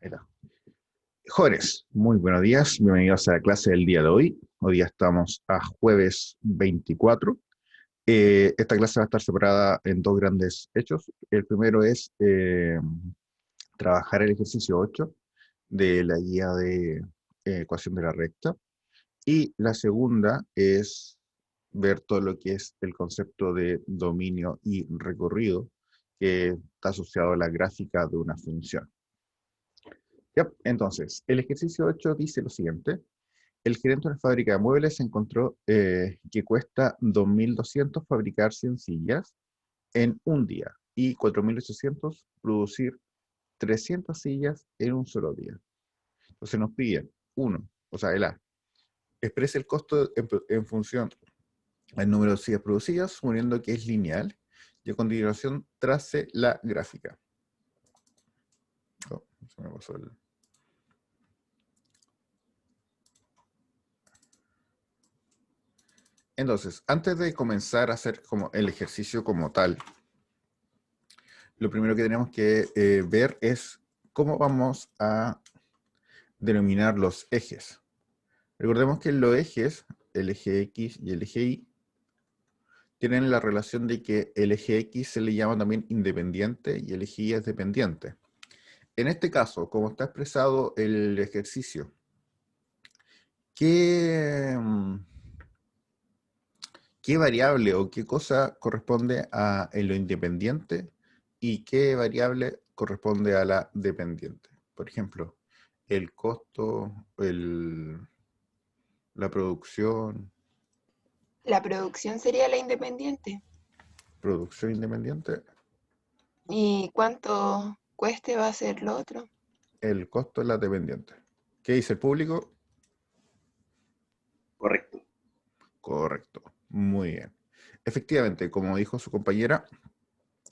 Era. Jóvenes, muy buenos días, bienvenidos a la clase del día de hoy. Hoy día estamos a jueves 24. Esta clase va a estar separada en dos grandes hechos. El primero es trabajar el ejercicio 8 de la guía de ecuación de la recta. Y la segunda es ver todo lo que es el concepto de dominio y recorrido que está asociado a la gráfica de una función. Yep. Entonces, el ejercicio 8 dice lo siguiente. El gerente de una fábrica de muebles encontró que cuesta 2.200 fabricar 100 sillas en un día y 4.800 producir 300 sillas en un solo día. Entonces nos piden, uno, o sea, el A, exprese el costo en función del número de sillas producidas, suponiendo que es lineal, y a continuación trace la gráfica. Oh, se me pasó el... Entonces, antes de comenzar a hacer como el ejercicio como tal, lo primero que tenemos que ver es cómo vamos a denominar los ejes. Recordemos que los ejes, el eje X y el eje Y, tienen la relación de que el eje X se le llama también independiente y el eje Y es dependiente. En este caso, como está expresado el ejercicio, ¿qué variable o qué cosa corresponde a lo independiente y qué variable corresponde a la dependiente? Por ejemplo, el costo, la producción. La producción sería la independiente. Producción independiente, ¿Y cuánto cueste va a ser lo otro? el costo es la dependiente. ¿Qué dice el público? Correcto. Correcto, muy bien. Efectivamente, como dijo su compañera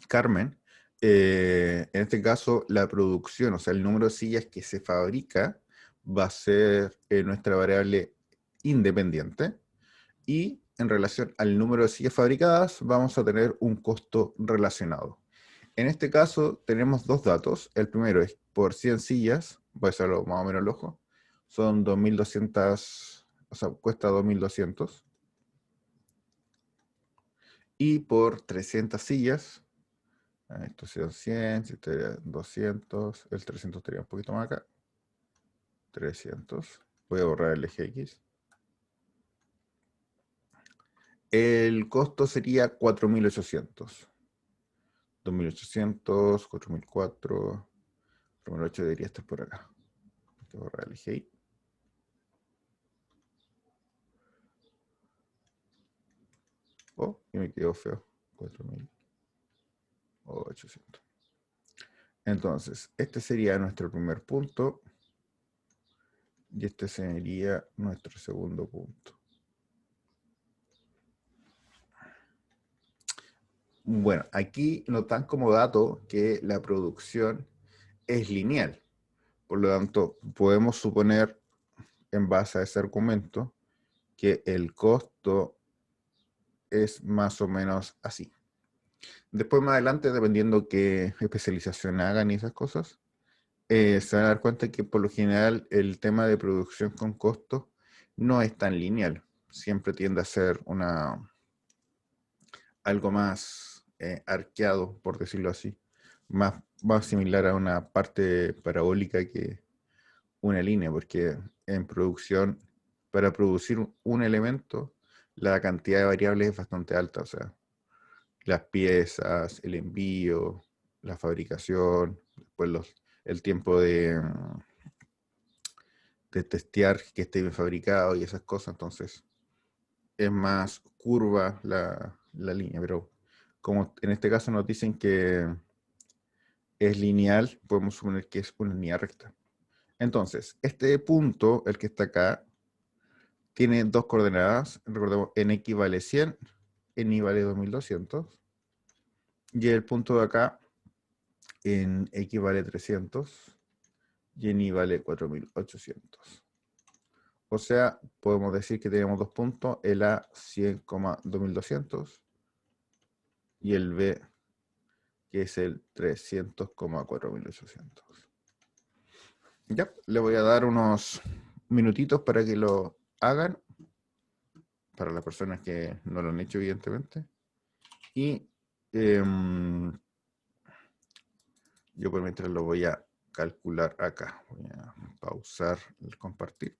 Carmen, en este caso la producción, o sea, el número de sillas que se fabrica va a ser nuestra variable independiente y en relación al número de sillas fabricadas vamos a tener un costo relacionado. En este caso tenemos dos datos. El primero es por 100 sillas, voy a hacerlo más o menos al ojo, son 2.200, o sea, cuesta 2.200. Y por 300 sillas, esto sería 100, si estaría 200, el 300 estaría un poquito más acá. 300. Voy a borrar el eje X. El costo sería 4.800. 2.800, 4.004, 4.008 debería estar por acá. Hay que borrar el eje Y. Oh, y me quedó feo. 4.800. Entonces, este sería nuestro primer punto. Y este sería nuestro segundo punto. Bueno, aquí notan como dato que la producción es lineal. Por lo tanto, podemos suponer, en base a ese argumento, que el costo es más o menos así. Después, más adelante, dependiendo qué especialización hagan y esas cosas, se van a dar cuenta que por lo general el tema de producción con costo no es tan lineal. Siempre tiende a ser algo más arqueado, por decirlo así. Más similar a una parte parabólica que una línea, porque en producción, para producir un elemento, la cantidad de variables es bastante alta. O sea, las piezas, el envío, la fabricación, después el tiempo de testear que esté bien fabricado y esas cosas. Entonces, es más curva la línea, pero como en este caso nos dicen que es lineal, podemos suponer que es una línea recta. Entonces, este punto, el que está acá, tiene dos coordenadas. Recordemos, en X vale 100, en Y vale 2.200. Y el punto de acá, en X vale 300 y en Y vale 4.800. O sea, podemos decir que tenemos dos puntos, el A 100,2200 y el B, que es el 300,4800. Ya, le voy a dar unos minutitos para que lo hagan, para las personas que no lo han hecho, evidentemente. Y yo por mientras lo voy a calcular acá. Voy a pausar el compartir.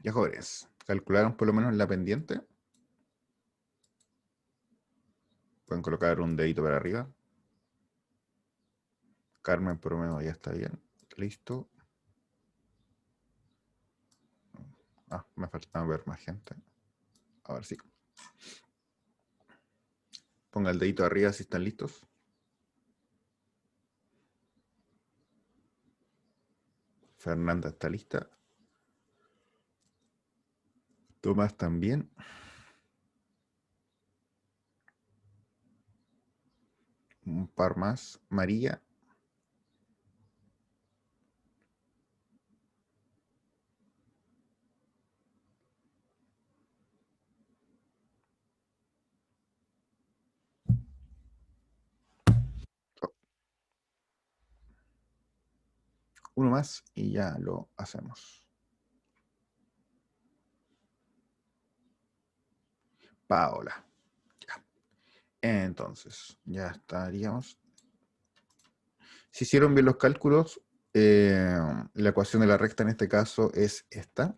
Ya jóvenes, ¿calcularon por lo menos la pendiente? Pueden colocar un dedito para arriba. Carmen por lo menos ya está bien. Listo. Ah, me falta ver más gente. A ver si. Ponga el dedito arriba si están listos. Fernanda está lista. Tomás también. Un par más. María. Uno más y ya lo hacemos. Paola. Ya. Entonces, ya estaríamos. Si hicieron bien los cálculos, la ecuación de la recta en este caso es esta.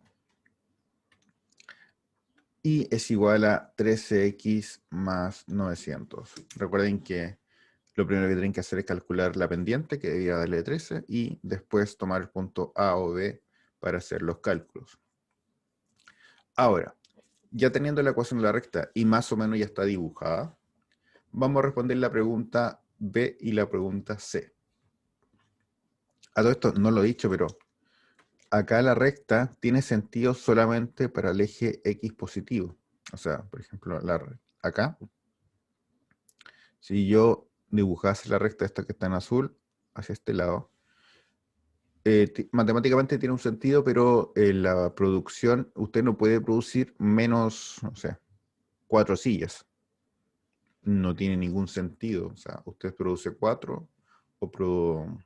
Y es igual a 13x más 900. Recuerden que lo primero que tienen que hacer es calcular la pendiente, que debía darle 13, y después tomar el punto A o B para hacer los cálculos. Ahora, ya teniendo la ecuación de la recta y más o menos ya está dibujada, vamos a responder la pregunta B y la pregunta C. A todo esto no lo he dicho, pero acá la recta tiene sentido solamente para el eje X positivo. O sea, por ejemplo, acá, si yo dibujase la recta esta que está en azul hacia este lado, matemáticamente tiene un sentido, pero en la producción usted no puede producir menos, no sé, 4 sillas. No tiene ningún sentido. O sea, usted produce 4 o,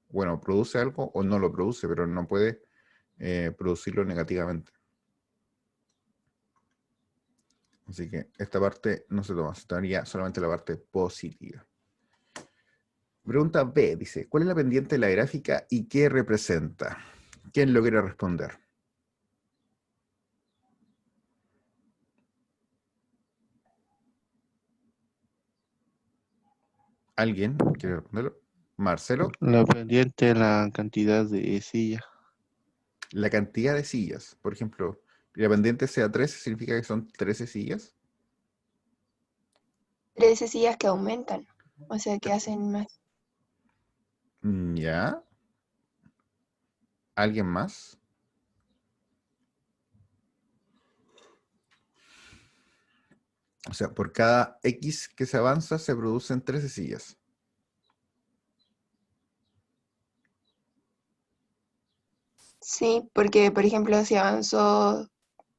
bueno, produce algo o no lo produce, pero no puede producirlo negativamente. Así que esta parte no se toma, se tomaría solamente la parte positiva. Pregunta B, dice, ¿cuál es la pendiente de la gráfica y qué representa? ¿Quién lo quiere responder? ¿Alguien quiere responderlo? Marcelo, La pendiente, la cantidad de sillas. la cantidad de sillas. Por ejemplo, que la pendiente sea 13, ¿significa que son 13 sillas? 13 sillas que aumentan, o sea que hacen más. ¿Ya? ¿Alguien más? O sea, por cada X que se avanza se producen 13 sillas. Sí, porque por ejemplo si avanzó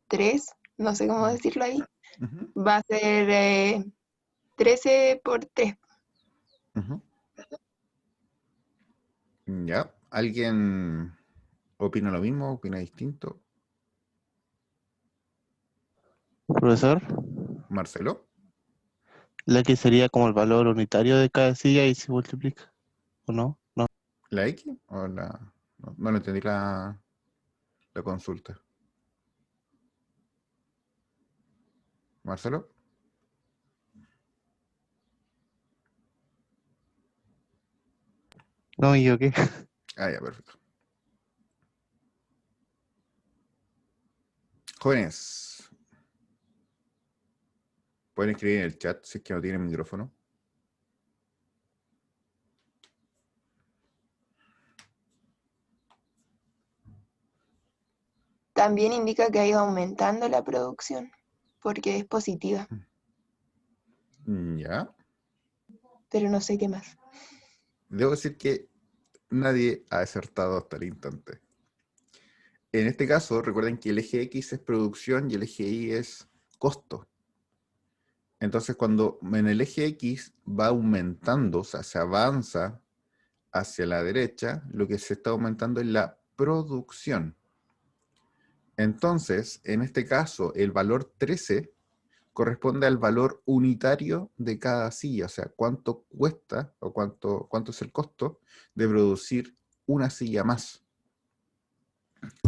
3, no sé cómo Mm. decirlo ahí, Ujú, va a ser 13 por 3. ujú. Ya. ¿Alguien opina lo mismo? ¿Opina distinto? Profesor, ¿Marcelo? la que sería como el valor unitario de cada silla y se multiplica, ¿o no? No. ¿La X? ¿O la...? No, no lo entendí la consulta. ¿Marcelo? No, ¿y yo qué? Ah, ya, perfecto. Jóvenes, pueden escribir en el chat si es que no tienen micrófono. También indica que ha ido aumentando la producción, porque es positiva, Ya. pero no sé qué más. Debo decir que nadie ha acertado hasta el instante. En este caso, recuerden que el eje X es producción y el eje Y es costo. Entonces, cuando en el eje X va aumentando, o sea, se avanza hacia la derecha, lo que se está aumentando es la producción. Entonces, en este caso, el valor 13 corresponde al valor unitario de cada silla, o sea, cuánto cuesta o cuánto es el costo de producir una silla más.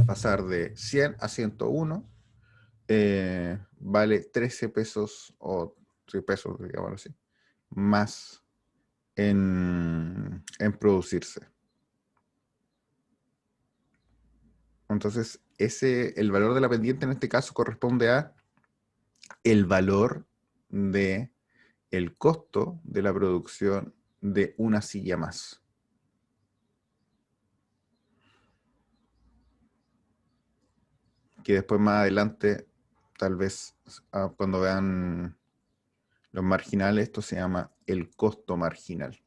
Pasar de 100 a 101 vale 13 pesos o 3 pesos, digamos así, más en producirse. Entonces, el valor de la pendiente en este caso corresponde a el valor de el costo de la producción de una silla más. Que después más adelante, tal vez cuando vean los marginales, esto se llama el costo marginal.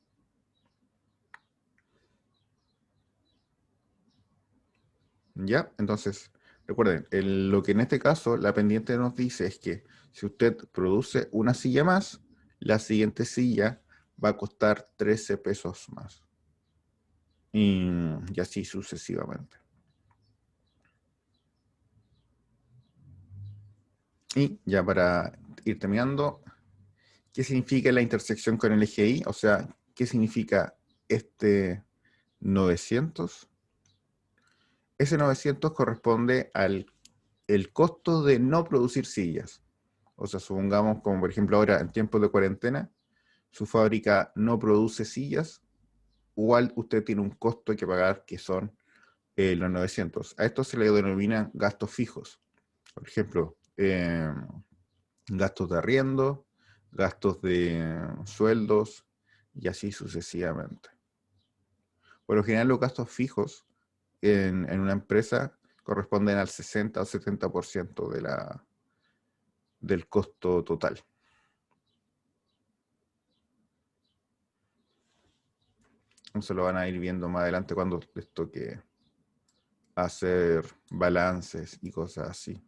¿Ya? Entonces, recuerden, lo que en este caso la pendiente nos dice es que si usted produce una silla más, la siguiente silla va a costar 13 pesos más. Y así sucesivamente. Y ya para ir terminando, ¿qué significa la intersección con el eje Y? O sea, ¿qué significa este 900? Ese 900 corresponde al el costo de no producir sillas. O sea, supongamos como por ejemplo ahora en tiempos de cuarentena, su fábrica no produce sillas, igual usted tiene un costo que pagar que son los 900. A esto se le denominan gastos fijos. Por ejemplo, gastos de arriendo, gastos de sueldos y así sucesivamente. Por lo general los gastos fijos en una empresa corresponden al 60 o 70% del costo total. Eso lo van a ir viendo más adelante cuando les toque hacer balances y cosas así.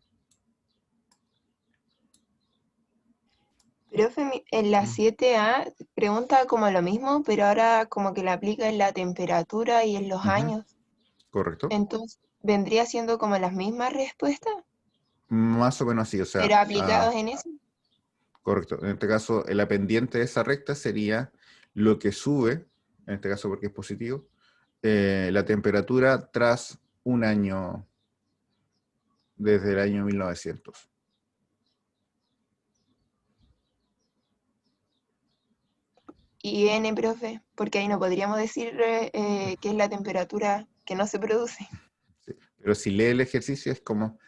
Profe, en la Mm. 7A pregunta como lo mismo, pero ahora como que la aplica en la temperatura y en los Ujú, años. correcto. Entonces, ¿vendría siendo como las mismas respuestas, Más o menos así, o pero sea, aplicados en eso? correcto. En este caso, la pendiente de esa recta sería lo que sube, en este caso porque es positivo, la temperatura tras un año, desde el año 1900. Y N, profe, porque ahí no podríamos decir que es la temperatura que no se produce. Sí. Pero si lee el ejercicio es como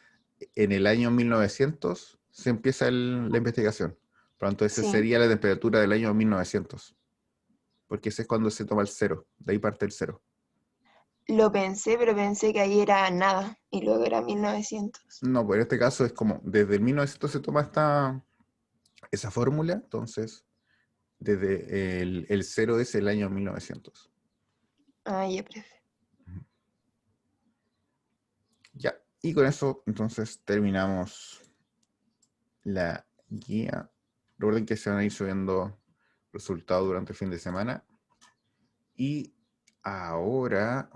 en el año 1900 se empieza la investigación. Por lo tanto, esa Sí, sería la temperatura del año 1900, porque ese es cuando se toma el cero, de ahí parte el cero. lo pensé, pero pensé que ahí era nada y luego era 1900. No, pues en este caso es como desde el 1900 se toma esa fórmula, entonces desde el cero es el año 1900. Ah, ya, profe. Y con eso, entonces, terminamos la guía. Recuerden que se van a ir subiendo resultados durante el fin de semana. Y ahora,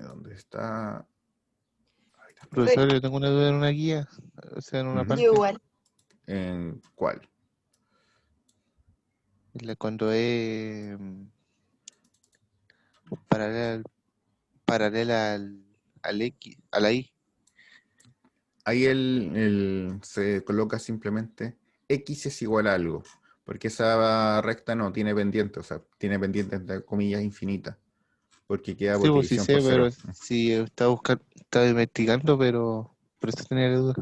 ¿dónde está? Ahí está. Profesor, yo tengo una duda en una guía, o sea, en una Ujú. Yo parte, igual. ¿En cuál? cuando es paralela, paralela al X, a la Y. Ahí se coloca simplemente X es igual a algo, porque esa recta no tiene pendiente, o sea, tiene pendiente entre comillas infinita, porque queda por Sí, pues sí división sé, por pero cero. sí estaba buscando, estaba investigando, pero por eso tenía la duda.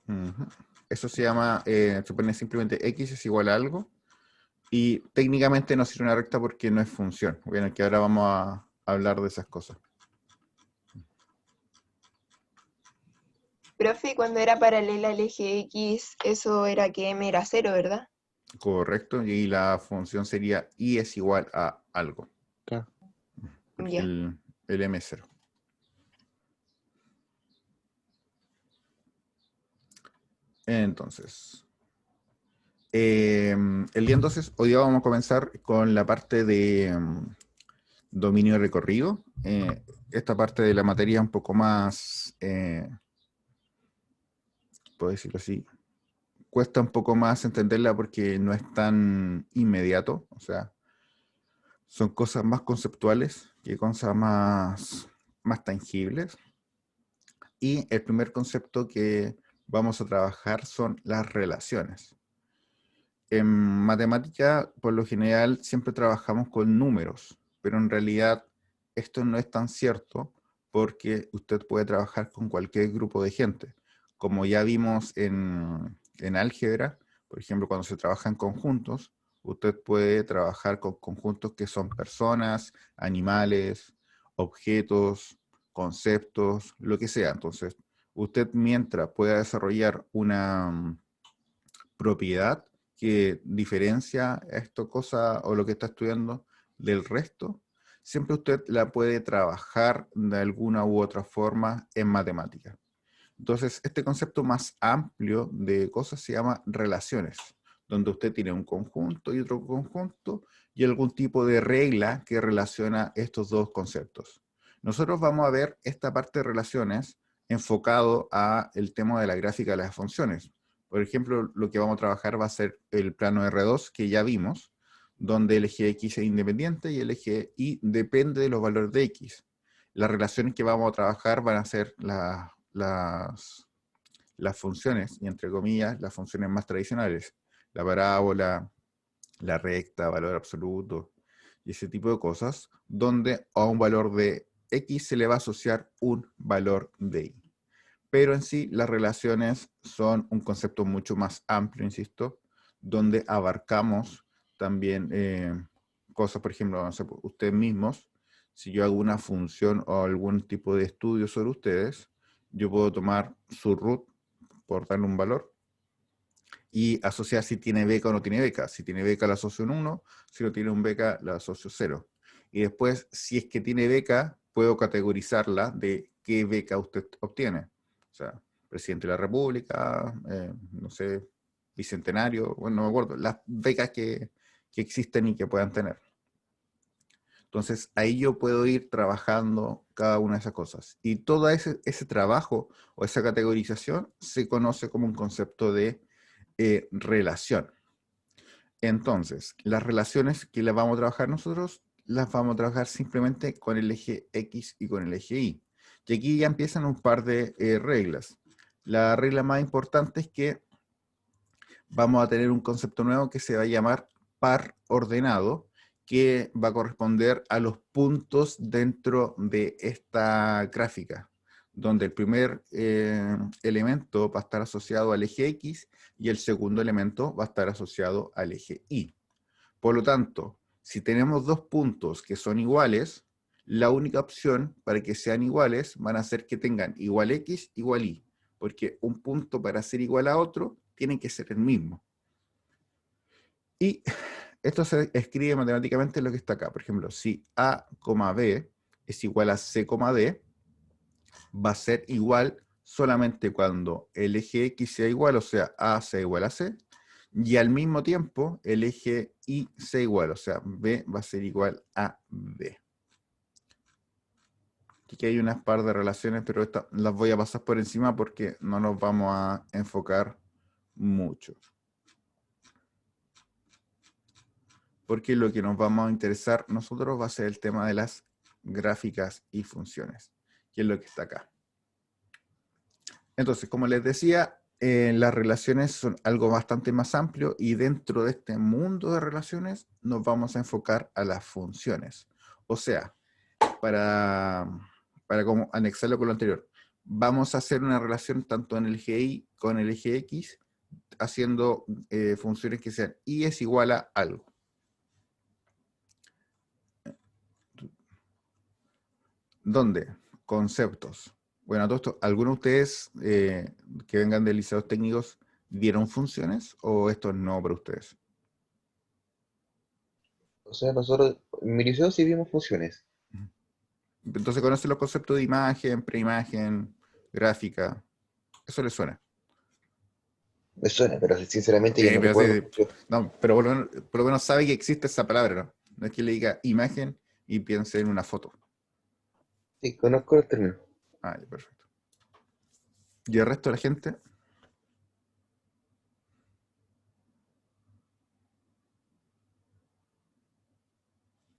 Ujú. Eso se llama, se pone simplemente X es igual a algo, y técnicamente no sirve una recta porque no es función. Bueno, que ahora vamos a hablar de esas cosas. Profe, cuando era paralela al eje X, eso era que M era cero, ¿verdad? Correcto, y la función sería Y es igual a algo, Claro. porque Ya. el M es cero. Entonces, el día entonces, hoy día vamos a comenzar con la parte de dominio de recorrido. Esta parte de la materia es un poco más, puedo decirlo así, cuesta un poco más entenderla porque no es tan inmediato, o sea, son cosas más conceptuales que cosas más tangibles. Y el primer concepto que vamos a trabajar son las relaciones. En matemática, por lo general, siempre trabajamos con números, pero en realidad esto no es tan cierto porque usted puede trabajar con cualquier grupo de gente. Como ya vimos en álgebra, por ejemplo, cuando se trabaja en conjuntos, usted puede trabajar con conjuntos que son personas, animales, objetos, conceptos, lo que sea. Entonces, usted mientras pueda desarrollar una propiedad que diferencia esto cosa o lo que está estudiando del resto, siempre usted la puede trabajar de alguna u otra forma en matemática. Entonces, este concepto más amplio de cosas se llama relaciones, donde usted tiene un conjunto y otro conjunto y algún tipo de regla que relaciona estos dos conceptos. Nosotros vamos a ver esta parte de relaciones enfocado a el tema de la gráfica de las funciones. Por ejemplo, lo que vamos a trabajar va a ser el plano R2 que ya vimos, donde el eje X es independiente y el eje Y depende de los valores de X. Las relaciones que vamos a trabajar van a ser las funciones, y entre comillas, las funciones más tradicionales. La parábola, la recta, valor absoluto, y ese tipo de cosas, donde a un valor de X se le va a asociar un valor de Y. Pero en sí, las relaciones son un concepto mucho más amplio, insisto, donde abarcamos también cosas, por ejemplo, no sé, ustedes mismos, si yo hago una función o algún tipo de estudio sobre ustedes, yo puedo tomar su root, por darle un valor, y asociar si tiene beca o no tiene beca. Si tiene beca, la asocio en 1, si no tiene un beca, la asocio 0. Y después, si es que tiene beca, puedo categorizarla de qué beca usted obtiene. O sea, presidente de la República, no sé, bicentenario, bueno, no me acuerdo, las becas que existen y que puedan tener. Entonces, ahí yo puedo ir trabajando cada una de esas cosas. Y todo ese trabajo o esa categorización se conoce como un concepto de relación. Entonces, las relaciones que las vamos a trabajar nosotros, las vamos a trabajar simplemente con el eje X y con el eje Y. Y aquí ya empiezan un par de reglas. La regla más importante es que vamos a tener un concepto nuevo que se va a llamar par ordenado, que va a corresponder a los puntos dentro de esta gráfica, donde el primer elemento va a estar asociado al eje X y el segundo elemento va a estar asociado al eje Y. Por lo tanto, si tenemos dos puntos que son iguales, la única opción para que sean iguales van a ser que tengan igual X, igual Y, porque un punto para ser igual a otro tiene que ser el mismo. Y esto se escribe matemáticamente lo que está acá. Por ejemplo, si A, B es igual a C, D, va a ser igual solamente cuando el eje X sea igual, o sea, A sea igual a C, y al mismo tiempo el eje Y sea igual, o sea, B va a ser igual a B. Aquí hay unas par de relaciones, pero estas las voy a pasar por encima porque no nos vamos a enfocar mucho. Porque lo que nos vamos a interesar nosotros va a ser el tema de las gráficas y funciones, que es lo que está acá. Entonces, como les decía, las relaciones son algo bastante más amplio y dentro de este mundo de relaciones nos vamos a enfocar a las funciones. O sea, para como anexarlo con lo anterior, vamos a hacer una relación tanto en el eje Y con el eje X, haciendo funciones que sean Y es igual a algo. ¿Dónde? Conceptos. Bueno, todo esto, ¿algunos de ustedes que vengan de liceos técnicos dieron funciones o esto no para ustedes? O sea, nosotros en mi liceo sí vimos funciones. Entonces conocen los conceptos de imagen, preimagen, gráfica. Eso les suena. Me suena, pero sinceramente Sí, yo no pero, recuerdo sí, mucho. no, pero por lo menos sabe que existe esa palabra, ¿no? No es que le diga imagen y piense en una foto. Sí, conozco el término. Ah, ya, perfecto. ¿Y el resto de la gente?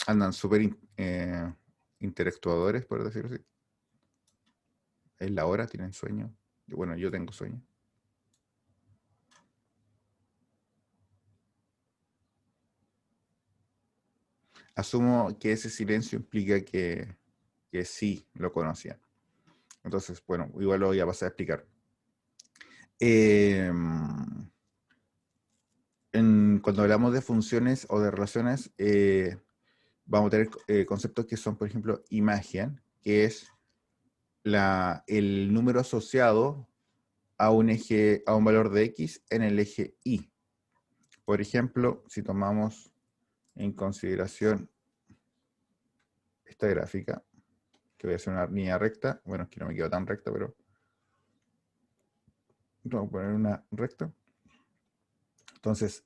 Andan súper interactuadores, por decirlo así. Es la hora, tienen sueño. Bueno, yo tengo sueño. Asumo que ese silencio implica que sí lo conocían. Entonces, bueno, igual lo voy a pasar a explicar. Cuando hablamos de funciones o de relaciones, vamos a tener conceptos que son, por ejemplo, imagen, que es el número asociado a un eje, a un valor de X en el eje Y. Por ejemplo, si tomamos en consideración esta gráfica, que voy a hacer una línea recta, bueno, es que no me quedo tan recta, pero vamos a poner una recta. Entonces,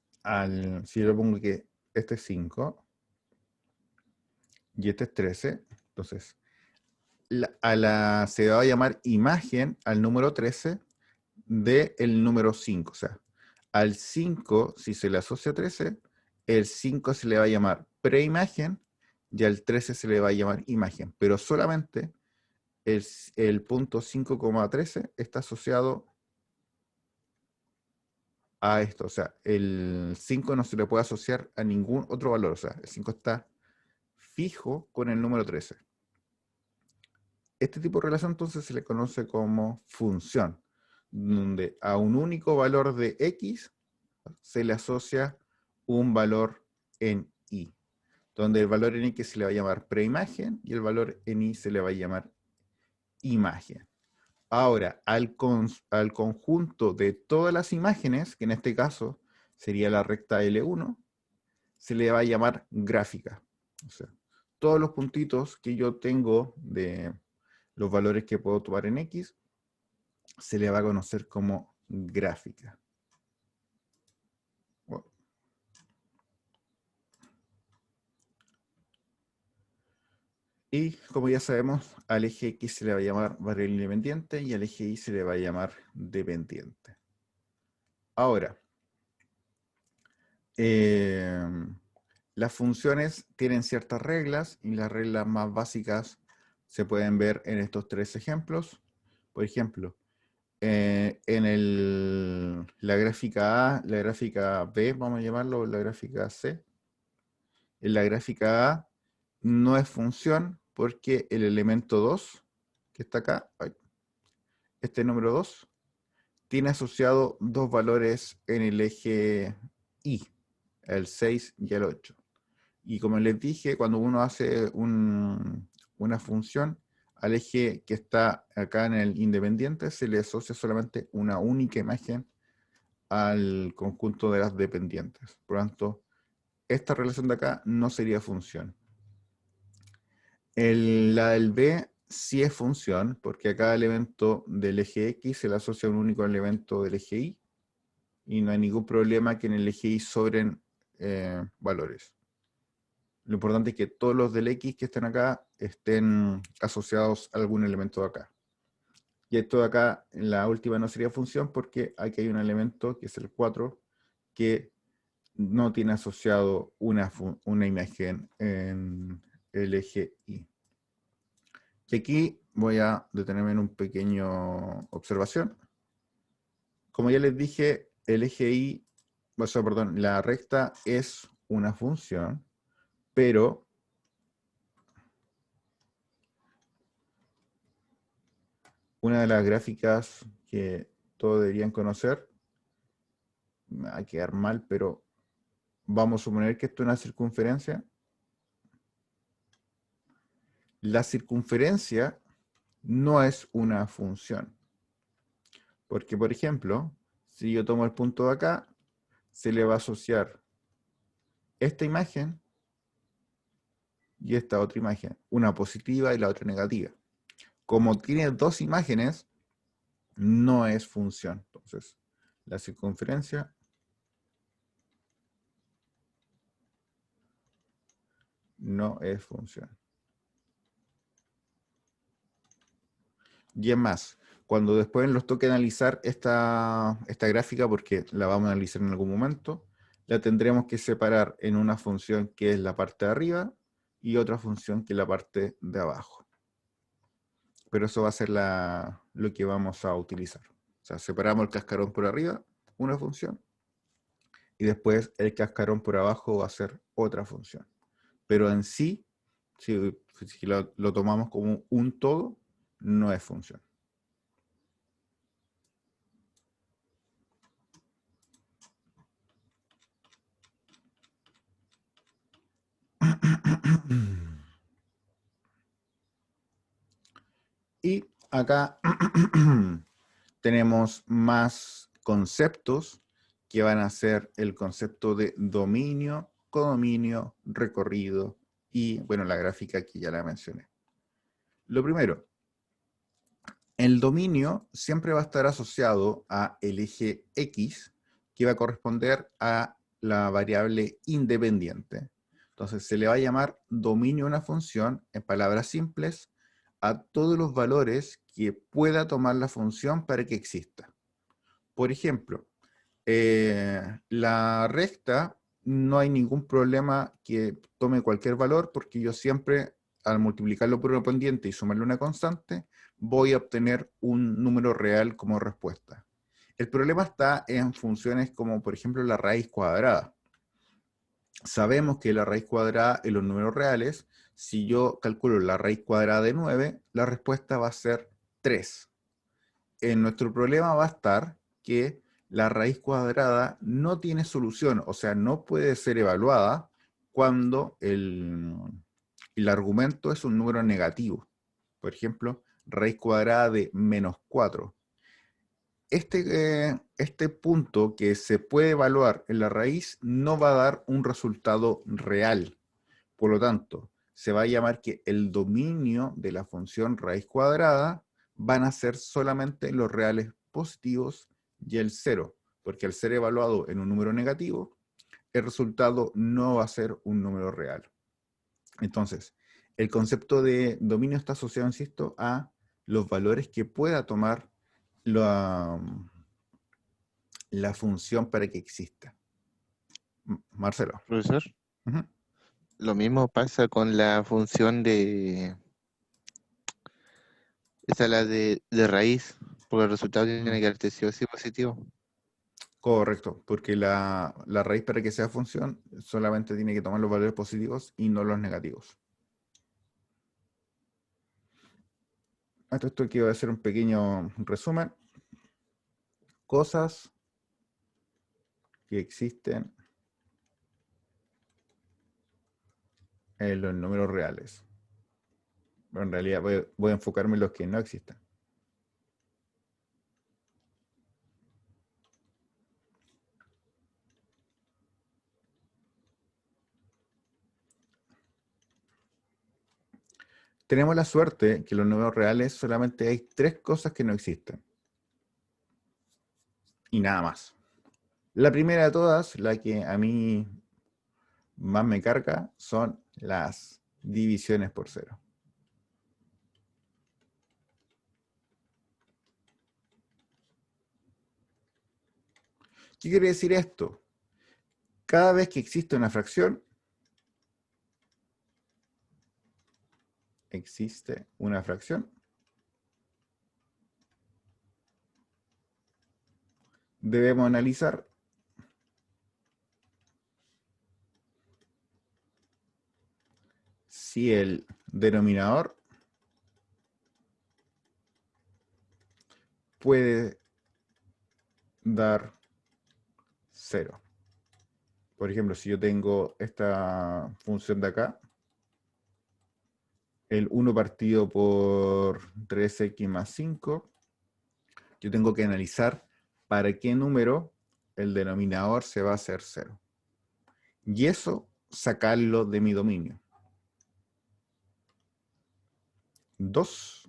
si yo pongo que este es 5 y este es 13, entonces se va a llamar imagen al número 13 del número 5. O sea, al 5, si se le asocia 13, el 5 se le va a llamar preimagen y al 13 se le va a llamar imagen. Pero solamente el punto 5,13 está asociado a esto. O sea, el 5 no se le puede asociar a ningún otro valor. O sea, el 5 está fijo con el número 13. Este tipo de relación entonces se le conoce como función, donde a un único valor de X se le asocia un valor en Y, donde el valor en X se le va a llamar preimagen y el valor en Y se le va a llamar imagen. Ahora, al conjunto de todas las imágenes, que en este caso sería la recta L1, se le va a llamar gráfica. O sea, todos los puntitos que yo tengo de los valores que puedo tomar en X, se le va a conocer como gráfica. Bueno. Y como ya sabemos, al eje X se le va a llamar variable independiente y al eje Y se le va a llamar dependiente. Ahora, las funciones tienen ciertas reglas y las reglas más básicas se pueden ver en estos tres ejemplos. Por ejemplo, la gráfica A, la gráfica B, vamos a llamarlo, la gráfica C. En la gráfica A no es función porque el elemento 2, que está acá, este número 2, tiene asociado dos valores en el eje Y, el 6 y el 8. Y como les dije, cuando uno hace una función, al eje que está acá en el independiente se le asocia solamente una única imagen al conjunto de las dependientes. Por lo tanto, esta relación de acá no sería función. La del B sí es función, porque a cada elemento del eje X se le asocia un único elemento del eje Y, y no hay ningún problema que en el eje Y sobren valores. Lo importante es que todos los del X que estén acá estén asociados a algún elemento de acá. Y esto de acá, en la última no sería función porque aquí hay un elemento, que es el 4, que no tiene asociado una imagen en el eje Y. Y aquí voy a detenerme en un pequeño observación. Como ya les dije, el eje Y, o sea, perdón, la recta es una función, pero una de las gráficas que todos deberían conocer, me va a quedar mal, pero vamos a suponer que esto es una circunferencia. La circunferencia no es una función. Porque, por ejemplo, si yo tomo el punto de acá, se le va a asociar esta imagen y esta otra imagen. Una positiva y la otra negativa. Como tiene dos imágenes, no es función. Entonces, la circunferencia no es función. Y es más, cuando después nos toque analizar esta gráfica, porque la vamos a analizar en algún momento, la tendremos que separar en una función que es la parte de arriba y otra función que es la parte de abajo. Pero eso va a ser lo que vamos a utilizar. O sea, separamos el cascarón por arriba, una función, y después el cascarón por abajo va a ser otra función. Pero en sí, si lo tomamos como un todo, no es función. Y acá tenemos más conceptos que van a ser el concepto de dominio, codominio, recorrido y, bueno, la gráfica que ya la mencioné. Lo primero, el dominio siempre va a estar asociado a el eje X, que va a corresponder a la variable independiente. Entonces se le va a llamar dominio a una función, en palabras simples, a todos los valores que pueda tomar la función para que exista. Por ejemplo, la recta no hay ningún problema que tome cualquier valor porque yo siempre, al multiplicarlo por una pendiente y sumarle una constante, voy a obtener un número real como respuesta. El problema está en funciones como, por ejemplo, la raíz cuadrada. Sabemos que la raíz cuadrada en los números reales, si yo calculo la raíz cuadrada de 9, la respuesta va a ser 3. En nuestro problema va a estar que la raíz cuadrada no tiene solución, o sea, no puede ser evaluada cuando el argumento es un número negativo. Por ejemplo, raíz cuadrada de -4. Este punto que se puede evaluar en la raíz no va a dar un resultado real. Por lo tanto, se va a llamar que el dominio de la función raíz cuadrada van a ser solamente los reales positivos y el 0, porque al ser evaluado en un número negativo, el resultado no va a ser un número real. Entonces, el concepto de dominio está asociado, insisto, a los valores que pueda tomar la función para que exista. Marcelo. Profesor, Ujú. lo mismo pasa con la función de, esa la de raíz, porque el resultado tiene que darte sí o sí positivo. Correcto, porque la raíz para que sea función solamente tiene que tomar los valores positivos y no los negativos. Esto quiero hacer un pequeño resumen. Cosas que existen en los números reales. Pero en realidad voy a enfocarme en los que no existen. Tenemos la suerte que los números reales solamente hay 3 cosas que no existen. Y nada más. La primera de todas, la que a mí más me carga, son las divisiones por 0. ¿Qué quiere decir esto? Cada vez que existe una fracción, debemos analizar si el denominador puede dar 0. Por ejemplo, si yo tengo esta función de acá, el 1 partido por 3x más 5, yo tengo que analizar para qué número el denominador se va a hacer 0. Y eso, sacarlo de mi dominio. 2.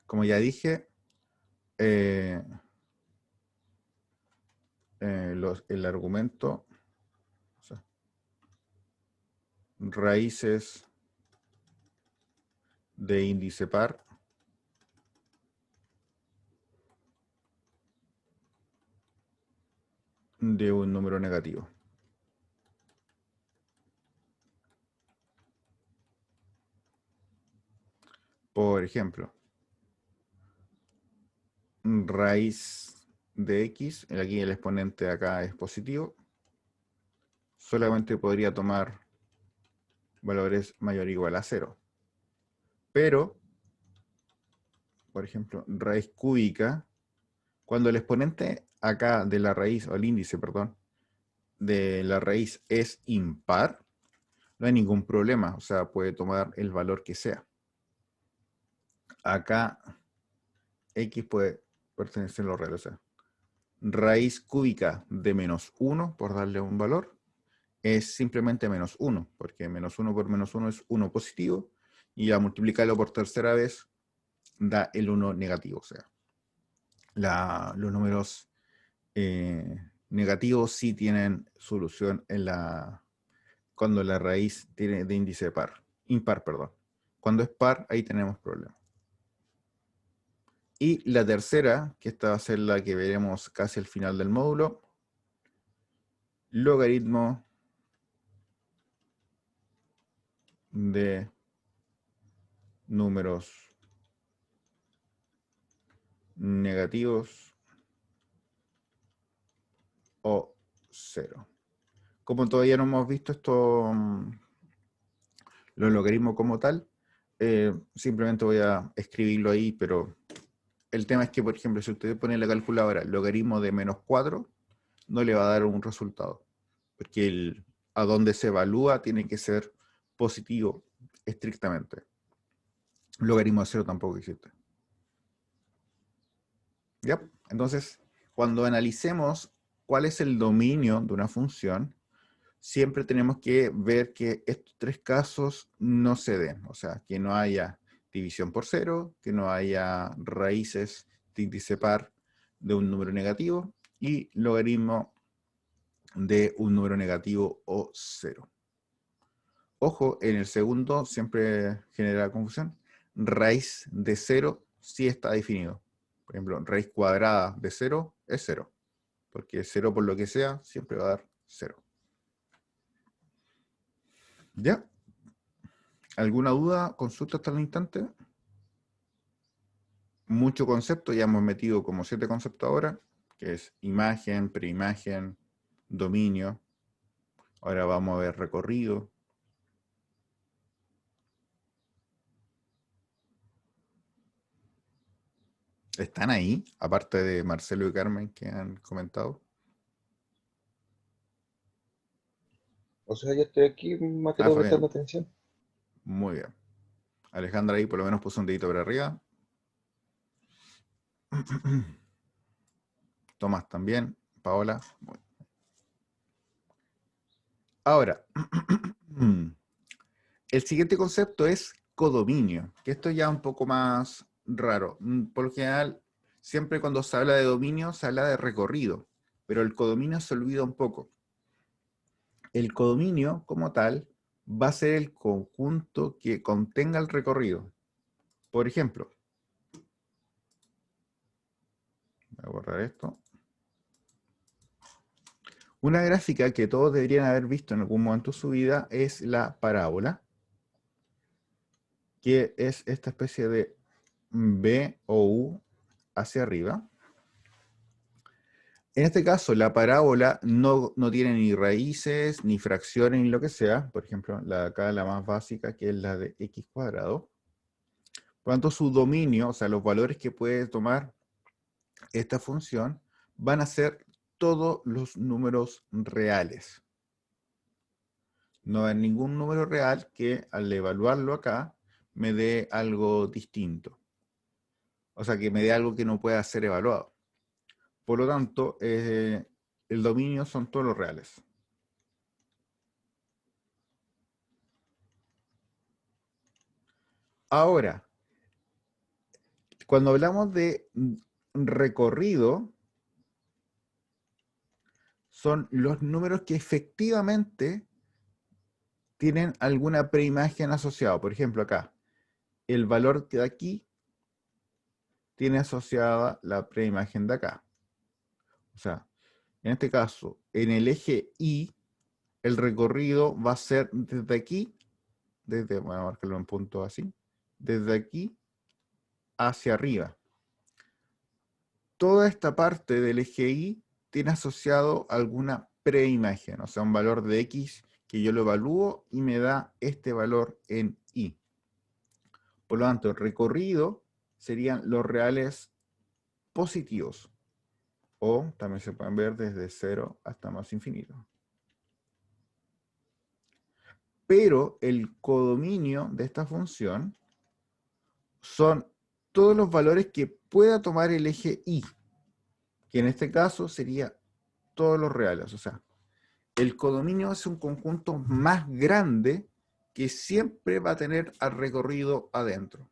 Como ya dije, el argumento, o sea, raíces de índice par de un número negativo. Por ejemplo, raíz de x, aquí el exponente de acá es positivo, solamente podría tomar valores mayor o igual a 0. Pero, por ejemplo, raíz cúbica, cuando el exponente acá de la raíz, o el índice, perdón, de la raíz es impar, no hay ningún problema, o sea, puede tomar el valor que sea. Acá x puede pertenecer a los reales, o sea, raíz cúbica de menos 1, por darle un valor, es simplemente menos 1, porque menos 1 por menos 1 es 1 positivo, y al multiplicarlo por tercera vez da el 1 negativo. O sea, los números negativos sí tienen solución cuando la raíz tiene de índice impar. Cuando es par, ahí tenemos problemas. Y la tercera, que esta va a ser la que veremos casi al final del módulo, logaritmo de números negativos o 0. Como todavía no hemos visto esto, los logaritmos como tal, simplemente voy a escribirlo ahí, pero el tema es que, por ejemplo, si usted pone en la calculadora logaritmo de menos 4, no le va a dar un resultado, porque a donde se evalúa tiene que ser positivo estrictamente. Logaritmo de 0 tampoco existe. ¿Ya? Entonces, cuando analicemos cuál es el dominio de una función, siempre tenemos que ver que estos 3 casos no se den. O sea, que no haya división por 0, que no haya raíces de índice par de un número negativo y logaritmo de un número negativo o 0. Ojo, en el segundo siempre genera confusión. Raíz de 0 sí está definido. Por ejemplo, raíz cuadrada de 0 es 0. Porque 0 por lo que sea siempre va a dar 0. ¿Ya? ¿Alguna duda? ¿Consulta hasta el instante? Mucho concepto, ya hemos metido como 7 conceptos ahora, que es imagen, preimagen, dominio. Ahora vamos a ver recorrido. ¿Están ahí? Aparte de Marcelo y Carmen que han comentado. O sea, yo estoy aquí más que todo Fabián. prestando atención. Muy bien. Alejandra ahí por lo menos puso un dedito para arriba. Tomás también. Paola. Ahora, El siguiente concepto es codominio, que esto ya es un poco más raro. Por lo general, siempre cuando se habla de dominio, se habla de recorrido, pero el codominio se olvida un poco. El codominio, como tal, va a ser el conjunto que contenga el recorrido. Por ejemplo, voy a borrar esto. Una gráfica que todos deberían haber visto en algún momento de su vida es la parábola, que es esta especie de B o U hacia arriba. En este caso, la parábola no tiene ni raíces, ni fracciones, ni lo que sea. Por ejemplo, acá la más básica, que es la de x cuadrado. Por lo tanto, su dominio, o sea, los valores que puede tomar esta función, van a ser todos los números reales. No hay ningún número real que al evaluarlo acá me dé algo distinto. O sea, que me dé algo que no pueda ser evaluado. Por lo tanto, el dominio son todos los reales. Ahora, cuando hablamos de recorrido, son los números que efectivamente tienen alguna preimagen asociada. Por ejemplo, acá, el valor de aquí tiene asociada la preimagen de acá. O sea, en este caso, en el eje Y, el recorrido va a ser desde aquí, voy a marcarlo en punto así, desde aquí hacia arriba. Toda esta parte del eje Y tiene asociado alguna preimagen, o sea, un valor de X que yo lo evalúo y me da este valor en Y. Por lo tanto, el recorrido serían los reales positivos, o también se pueden ver desde 0 hasta más infinito. Pero el codominio de esta función son todos los valores que pueda tomar el eje Y, que en este caso sería todos los reales. O sea, el codominio es un conjunto más grande que siempre va a tener al recorrido adentro.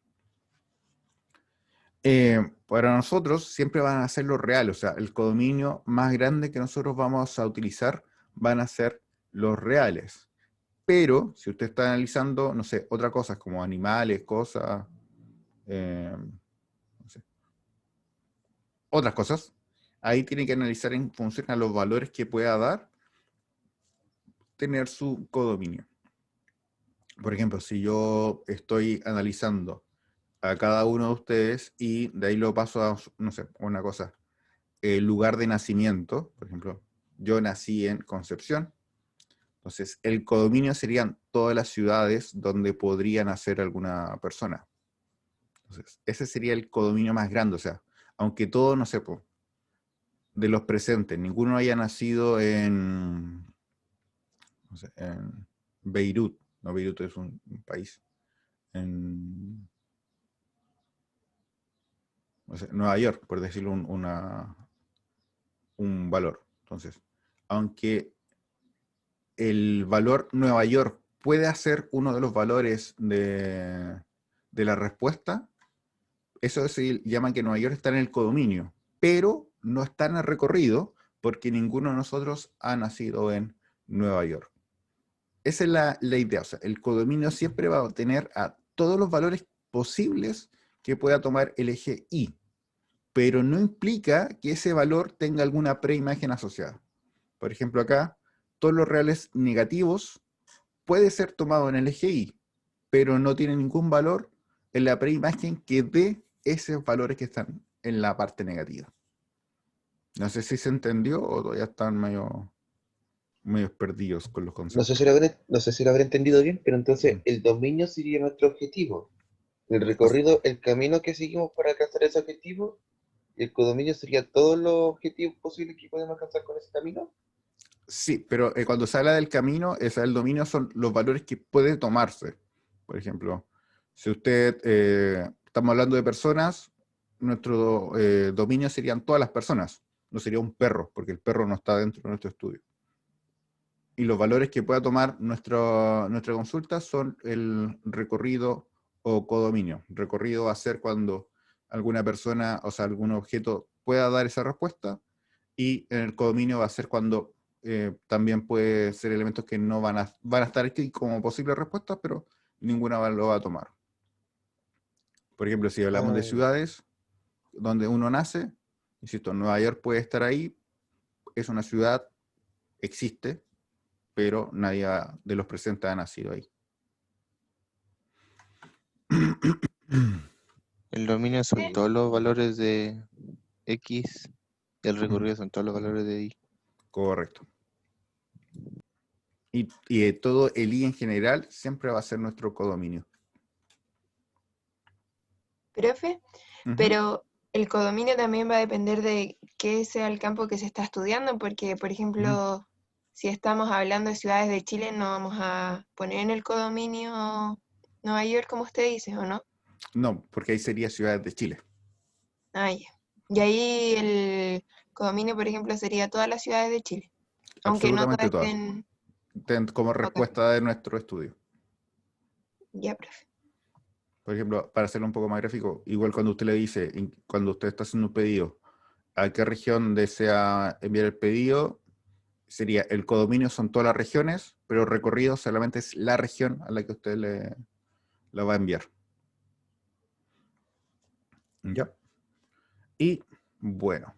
Para nosotros siempre van a ser los reales, o sea, el codominio más grande que nosotros vamos a utilizar van a ser los reales. Pero si usted está analizando, no sé, otras cosas como animales, cosas, no sé, otras cosas, ahí tiene que analizar en función a los valores que pueda dar, tener su codominio. Por ejemplo, si yo estoy analizando a cada uno de ustedes y de ahí lo paso a, no sé, una cosa, el lugar de nacimiento, por ejemplo, yo nací en Concepción, entonces el codominio serían todas las ciudades donde podría nacer alguna persona. Entonces, ese sería el codominio más grande, o sea, aunque todo, no sé, de los presentes, ninguno haya nacido en, no sé, en Beirut, no, Beirut es un país, en, no sé, Nueva York, por decirlo un valor. Entonces, aunque el valor Nueva York puede ser uno de los valores de la respuesta, eso se llama que Nueva York está en el codominio, pero no está en el recorrido porque ninguno de nosotros ha nacido en Nueva York. Esa es la idea, o sea, el codominio siempre va a tener a todos los valores posibles que pueda tomar el eje Y, pero no implica que ese valor tenga alguna preimagen asociada. Por ejemplo, acá, todos los reales negativos puede ser tomado en el eje Y, pero no tiene ningún valor en la preimagen que dé esos valores que están en la parte negativa. No sé si se entendió o todavía están medio perdidos con los No sé conceptos. si no sé si lo habré entendido bien, pero entonces Mm. el dominio sería nuestro objetivo. El O sea, recorrido, el camino que seguimos para alcanzar ese objetivo, el codominio sería todos los objetivos posibles que podemos alcanzar con ese camino. sí, pero cuando se habla del camino, el dominio son los valores que puede tomarse. Por ejemplo, si usted, estamos hablando de personas, nuestro dominio serían todas las personas, no sería un perro, porque el perro no está dentro de nuestro estudio. Y los valores que pueda tomar nuestra consulta son el recorrido o codominio. Recorrido va a ser cuando alguna persona, o sea, algún objeto pueda dar esa respuesta, y en el codominio va a ser cuando también puede ser elementos que no van a estar aquí como posibles respuestas, pero ninguna lo va a tomar. Por ejemplo, si hablamos de ciudades donde uno nace, insisto, Nueva York puede estar ahí, es una ciudad, existe, pero nadie de los presentes ha nacido ahí. El dominio son Sí. todos los valores de X y el recorrido son todos los valores de Y. Correcto. Y todo el I en general siempre va a ser nuestro codominio. Profe, Ujú. pero el codominio también va a depender de qué sea el campo que se está estudiando, porque, por ejemplo, si estamos hablando de ciudades de Chile, no vamos a poner en el codominio Nueva York, como usted dice, ¿o no? No, porque ahí sería ciudades de Chile. Ah, ya. Y ahí el codominio, por ejemplo, sería todas las ciudades de Chile, aunque no todas Absolutamente todas. Como Ok. respuesta de nuestro estudio. Ya, profe. Por ejemplo, para hacerlo un poco más gráfico, igual cuando usted le dice, cuando usted está haciendo un pedido, a qué región desea enviar el pedido, sería el codominio son todas las regiones, pero el recorrido solamente es la región a la que usted la va a enviar. ¿Ya? Y bueno,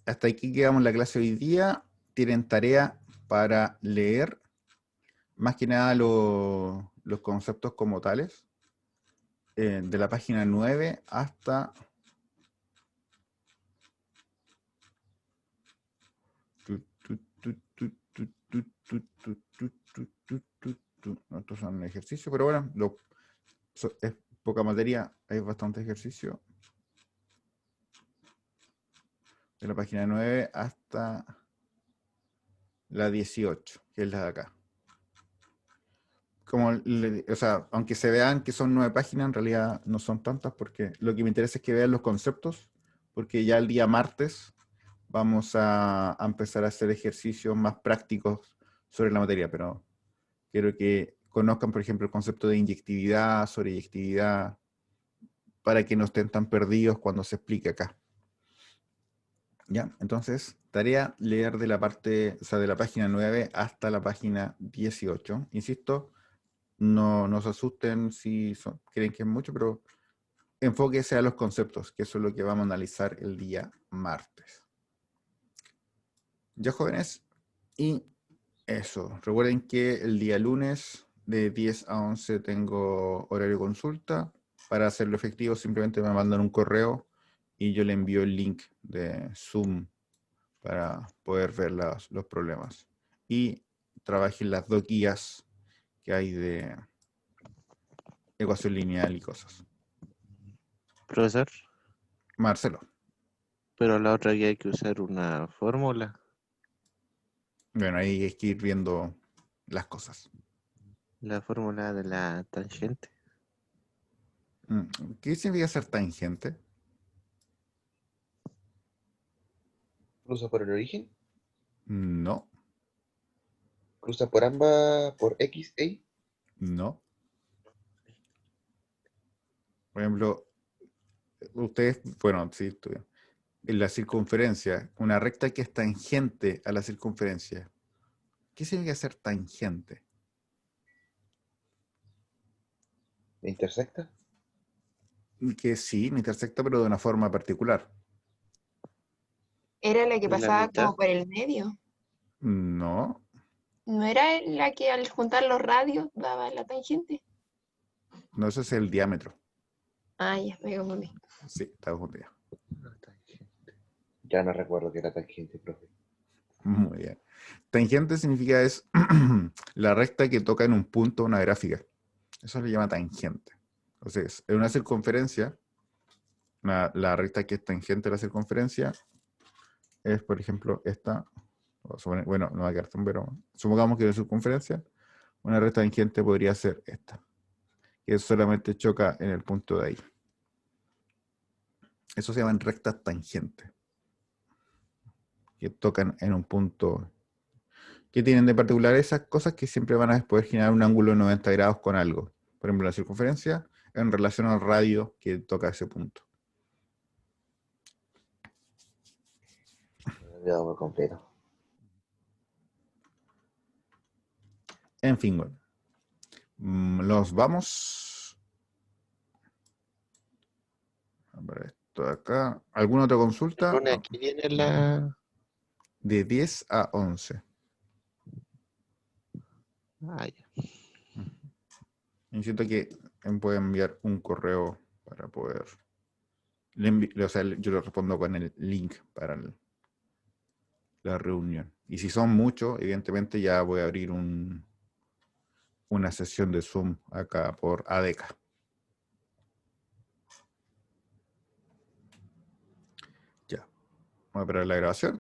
hasta aquí quedamos en la clase hoy día. Tienen tarea para leer más que nada los conceptos como tales, de la página 9 hasta no, estos son ejercicios, pero bueno, es poca materia, hay bastante ejercicio. De la página 9 hasta la 18, que es la de acá. O sea, aunque se vean que son 9 páginas, en realidad no son tantas, porque lo que me interesa es que vean los conceptos, porque ya el día martes vamos a empezar a hacer ejercicios más prácticos sobre la materia, pero quiero que conozcan, por ejemplo, el concepto de inyectividad, sobreyectividad, para que no estén tan perdidos cuando se explique acá. ¿Ya? Entonces, tarea, leer de la parte, o sea, de la página 9 hasta la página 18. Insisto, no se asusten si creen que es mucho, pero enfóquese a los conceptos, que eso es lo que vamos a analizar el día martes. Ya, jóvenes, y eso. Recuerden que el día lunes de 10 a 11 tengo horario de consulta. Para hacerlo efectivo, simplemente me mandan un correo y yo le envío el link de Zoom para poder ver los problemas. Y trabajen las dos guías que hay de ecuación lineal y cosas. Profesor, Marcelo. pero la otra que hay que usar una fórmula. Bueno, ahí hay que ir viendo las cosas. La fórmula de la tangente. ¿Qué significa ser tangente? Cruza por el origen, No, cruza por ambas, por X, E. no. Por ejemplo, ustedes, bueno, sí, estudian. En la circunferencia, una recta que es tangente a la circunferencia. ¿Qué significa ser tangente? ¿Me intersecta? Que sí, me intersecta, pero de una forma particular. Era la que ¿En la pasaba mitad? como por el medio. No, ¿No era la que al juntar los radios daba la tangente? no, ese es el diámetro. Ah, ya, me confundí. Sí, está confundido. La tangente. Ya no recuerdo que era tangente, profe. Muy bien. Tangente significa es la recta que toca en un punto una gráfica. Eso se llama tangente. Entonces, en una circunferencia, la recta que es tangente a la circunferencia es, por ejemplo, esta. Bueno, no va a quedar tan, pero supongamos que la circunferencia, una recta tangente podría ser esta, que solamente choca en el punto de ahí. Eso se llaman rectas tangentes, que tocan en un punto. ¿Qué tienen de particular esas cosas? Que siempre van a poder generar un ángulo de 90 grados con algo. Por ejemplo, la circunferencia en relación al radio que toca ese punto. Me he olvidado por completo. En fin, bueno. Los vamos. A ver esto de acá. ¿Alguna otra consulta? Lunes, aquí viene la... De 10 a 11. Ah, ya. Necesito que me pueda enviar un correo para poder... o sea, yo le respondo con el link para la reunión. Y si son muchos, evidentemente ya voy a abrir una sesión de Zoom acá por ADECA. Ya. Voy a parar la grabación.